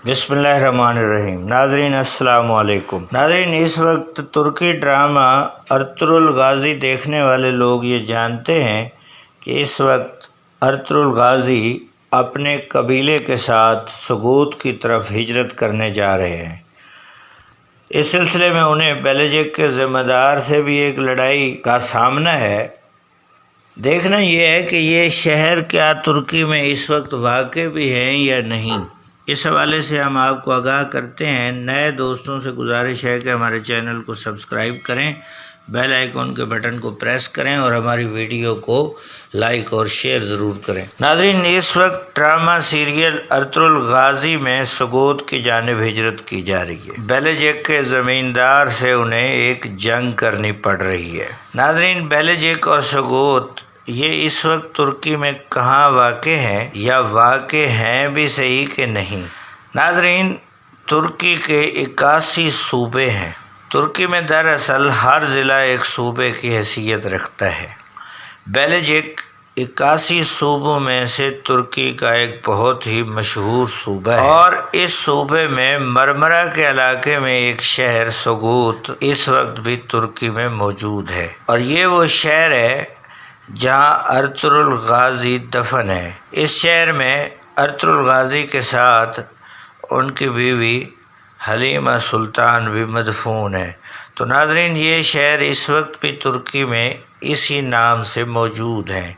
بسم اللہ الرحمن الرحیم۔ ناظرین السلام علیکم۔ ناظرین، اس وقت ترکی ڈرامہ ارطغرل غازی دیکھنے والے لوگ یہ جانتے ہیں کہ اس وقت ارطغرل غازی اپنے قبیلے کے ساتھ سوگوت کی طرف ہجرت کرنے جا رہے ہیں۔ اس سلسلے میں انہیں بیلجک کے ذمہ دار سے بھی ایک لڑائی کا سامنا ہے۔ دیکھنا یہ ہے کہ یہ شہر کیا ترکی میں اس وقت واقع بھی ہیں یا نہیں۔ اس حوالے سے ہم آپ کو آگاہ کرتے ہیں۔ نئے دوستوں سے گزارش ہے کہ ہمارے چینل کو سبسکرائب کریں، بیل آئیکن کے بٹن کو پریس کریں اور ہماری ویڈیو کو لائک اور شیئر ضرور کریں۔ ناظرین، اس وقت ڈرامہ سیریل ارطغرل غازی میں سوگوت کی جانب ہجرت کی جا رہی ہے۔ بیلجک کے زمیندار سے انہیں ایک جنگ کرنی پڑ رہی ہے۔ ناظرین، بیلجک اور سوگوت یہ اس وقت ترکی میں کہاں واقع ہیں یا واقع ہیں بھی صحیح کہ نہیں؟ ناظرین، ترکی کے 81 صوبے ہیں۔ ترکی میں دراصل ہر ضلع ایک صوبے کی حیثیت رکھتا ہے۔ بیلجک 81 صوبوں میں سے ترکی کا ایک بہت ہی مشہور صوبہ ہے، اور اس صوبے میں مرمرا کے علاقے میں ایک شہر سوگوت اس وقت بھی ترکی میں موجود ہے، اور یہ وہ شہر ہے جہاں ارطغرل غازی دفن ہے۔ اس شہر میں ارطغرل غازی کے ساتھ ان کی بیوی حلیمہ سلطان بھی مدفون ہے۔ تو ناظرین، یہ شہر اس وقت بھی ترکی میں اسی نام سے موجود ہیں۔